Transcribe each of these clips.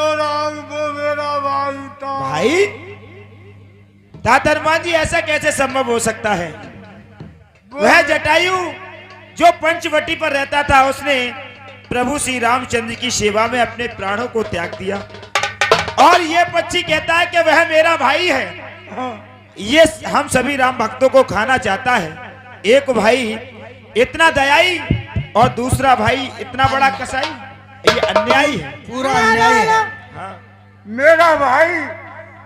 बोलो राम, वो मेरा भाई था। भाई दाता हनुमान जी, ऐसा कैसे संभव हो सकता है? वह जटायु जो पंचवटी पर रहता था, उसने प्रभु श्री रामचंद्र की सेवा में अपने प्राणों को त्याग दिया, और ये पक्षी कहता है कि वह मेरा भाई है। ये हम सभी राम भक्तों को खाना चाहता है। एक भाई इतना दयाई और दूसरा भाई इतना बड़ा कसाई, ये अन्याय है। पूरा अन्याय है। हाँ। मेरा भाई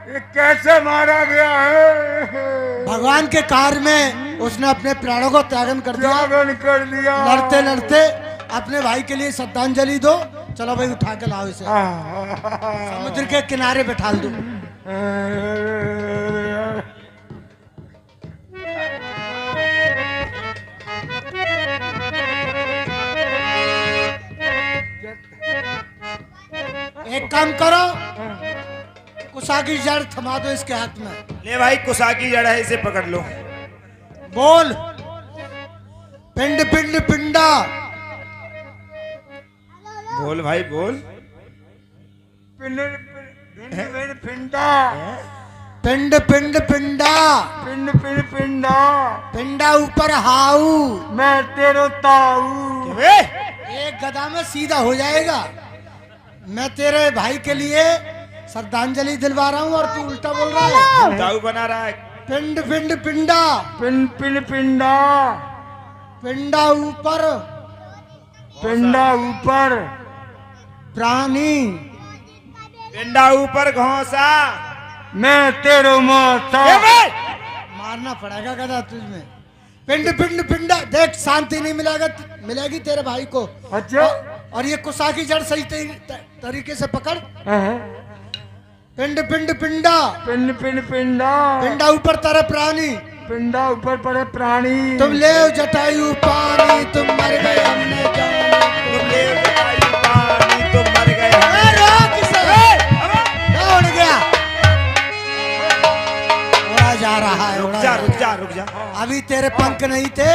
ये कैसे मारा गया है? भगवान के कार्य में उसने अपने प्राणों को त्यागन कर दिया। त्यागन कर दिया। लड़ते लड़ते अपने भाई के लिए श्रद्धांजलि दो। चलो भाई उठा के लाओ इसे, समुद्र के किनारे बैठा दो। एक काम करो, कुशा की जड़ थमा दो इसके हाथ में। ले भाई कुशा की जड़ है, इसे पकड़ लो। बोल, पिंड पिंड पिंडा। बोल भाई बोल। पिंड पिंड पिंडा। पिंड पिंड पिंडा। पिंड पिंड पिंडा। पिंडा ऊपर हाउ। मैं तेरो ताऊ। एक गदा में सीधा हो जाएगा। मैं तेरे भाई के लिए श्रद्धांजलि दिलवा रहा हूँ और तू उल्टा बोल रहा है। ताऊ बना रहा है। पिंड पिंड पिंडा। पिंड पिंड पिंडा। पिंडा ऊपर। पिंडा ऊपर। प्राणी। पिंडा ऊपर घोंसा। मैं तेरो मौसा। मारना पड़ेगा गदा तुझमें। पिंड पिंड पिंडा। देख शांति नहीं मिलेगी तेरे भाई को। अच्छा। और ये कुशा की जड़ सही तरीके से पकड़। पिंड पिंड पिंडा। पिंड पिंड पिंडा। पिंडा ऊपर तेरे प्राणी। पिंडा ऊपर पड़े प्राणी। तुम ले जटायु पानी, तुम मर गए हमने जाना। तुम ले जटायु पानी, तुम मर गए हमने रोक इसे। उड़ गया, उड़ा जा रहा है। रुक जा रुक जा रुक जा। अभी तेरे पंख नहीं थे,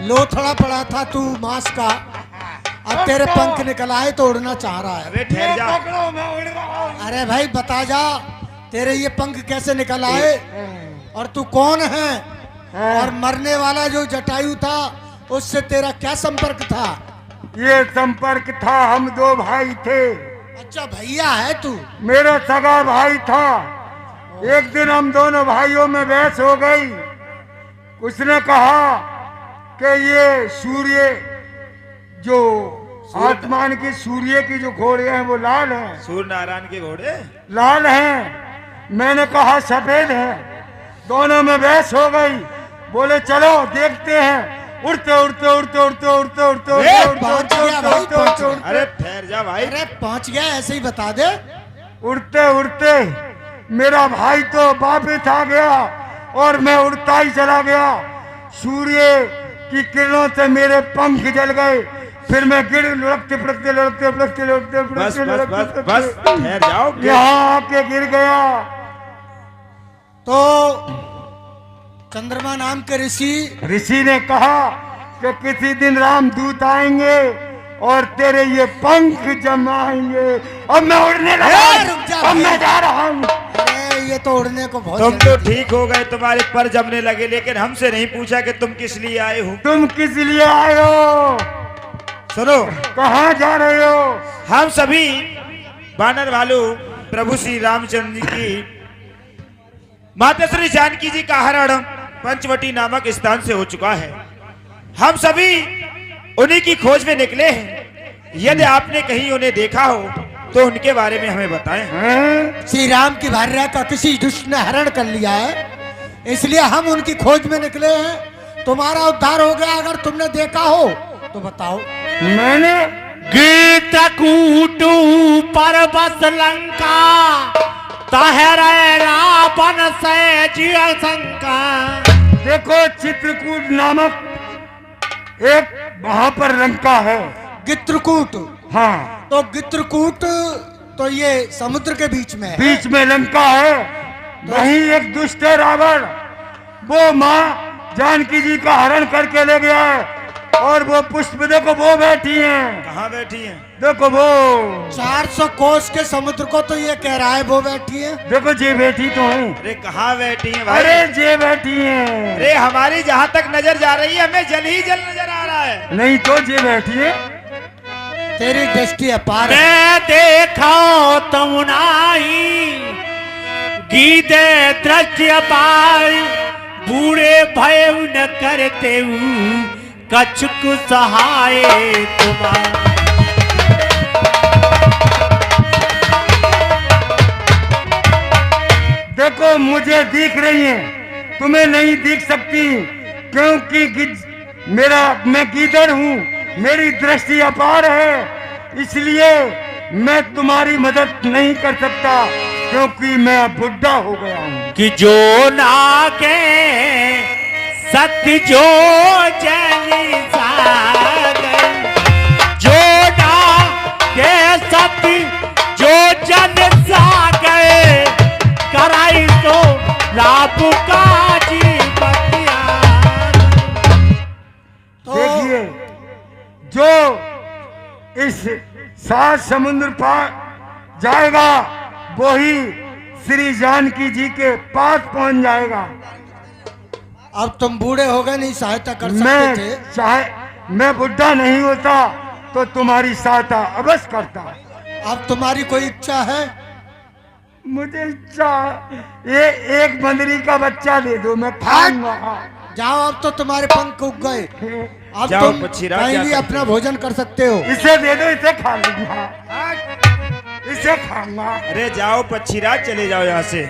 लोथड़ा पड़ा था तू मांस का। अब तेरे पंख निकल आए तो उड़ना चाह रहा है। अबे ठहर जा। पकड़ो, मैं उड़ रहा हूं। अरे भाई बता जा, तेरे ये पंख कैसे निकल आए और तू कौन है? और मरने वाला जो जटायु था उससे तेरा क्या संपर्क था? ये संपर्क था, हम दो भाई थे। अच्छा भैया है तू? मेरा सगा भाई था। एक दिन हम दोनों भाइयों में बहस हो गई। उसने कहा कि ये सूर्य जो आसमान की सूर्य की जो घोड़े हैं वो लाल हैं। सूर्य नारायण के घोड़े लाल हैं। मैंने कहा सफेद हैं। दोनों में बहस हो गई। बोले चलो देखते हैं। उड़ते उड़ते उड़ते उड़ते उड़ते उड़ते पहुंच गया भाई, पहुंच गया। अरे ठहर जा भाई। अरे पहुंच गया, ऐसे ही बता दे। उड़ते उड़ते मेरा भाई तो वापिस आ गया और मैं उड़ता ही चला गया। सूर्य की किरणों से मेरे पंख जल गए। फिर मैं गिर लुढ़कते फुढ़कते लुढ़कते फुढ़कते लुढ़कते बस फुढ़कते बस बस बस ठहर जाओ। यहाँ आके गिर गया। तो चंद्रमा नाम के ऋषि ने कहा कि किसी दिन रामदूत आएंगे और तेरे ये पंख जमाएंगे। अब मैं उड़ने लगा। रुक जा अब भाई। मैं जा रहा हूँ। अरे ये तो उड़ने को बहुत तुम तो जल्दी थी। ठीक हो गए, तुम्हारे पर जमने लगे, लेकिन हमसे नहीं पूछा कि तुम किस लिए आए हो। तुम किस लिए आए हो? सुनो, कहाँ जा रहे हो? हम सभी बानर भालू प्रभु श्री रामचंद्र जी की माता श्री जानकी जी का हरण पंचवटी नामक स्थान से हो चुका है। हम सभी उन्हीं की खोज में निकले हैं। यदि आपने कहीं उन्हें देखा हो तो उनके बारे में हमें बताएं। हैं? श्री राम की भार्या का किसी दुष्ट ने हरण कर लिया है, इसलिए हम उनकी खोज में निकले हैं। तुम्हारा उद्धार हो गया, अगर तुमने देखा हो तो बताओ। मैंने गीत कूटू पर बस लंका, तहरे रावण से जिय शंका। देखो चित्रकूट नामक एक वहां पर लंका है। गित्रकूट? हाँ, तो गित्रकूट तो ये समुद्र के बीच में है। बीच में लंका है। वहीं एक दुष्ट है रावण। वो माँ जानकी जी का हरण करके ले गया है। और वो पुष्प देखो वो बैठी हैं। कहाँ बैठी हैं? देखो वो 400 कोस के समुद्र को तो ये कह रहा है वो बैठी है। देखो जे बैठी तो है। अरे कहाँ बैठी हैं भाई? अरे जे बैठी हैं। अरे हमारी जहाँ तक नजर जा रही है हमें जल ही जल नजर आ रहा है। नहीं तो जे बैठी है। तेरी दृष्टि अपार है। मैं देखो तुम नाई, गीते दृश्य पाई, बूढ़े भय न करते कछुक सहाय तुम्हारा। देखो मुझे दिख रही है, तुम्हें नहीं दिख सकती, क्योंकि मैं गीदड़ हूँ, मेरी दृष्टि अपार है, इसलिए मैं तुम्हारी मदद नहीं कर सकता, क्योंकि मैं बुढ़ा हो गया हूँ। कि जो नागे सत्य जो जली सागर, जो नागे सत्य जो जल सागर, कराई तो लाभ का जीवतिया। देखिए, जो इस 7 समुद्र पार जाएगा वही श्री जानकी जी के पास पहुंच जाएगा। अब तुम बूढ़े हो गए, नहीं सहायता कर सकते मैं थे। चाहे मैं बुढ़ा नहीं होता तो तुम्हारी सहायता अवश्य करता। अब तुम्हारी कोई इच्छा है? मुझे इच्छा, ये एक बंदरी का बच्चा दे दो, मैं खाऊंगा। जाओ, अब तो तुम्हारे पंख उग गए, अब जाओ, तुम पक्षीराज कहीं जा भी सकते अपना हो। भोजन कर सकते हो। इसे दे दो, इसे खा लूंगा, इसे खाऊंगा। अरे जाओ पक्षीराज, चले जाओ यहाँ से।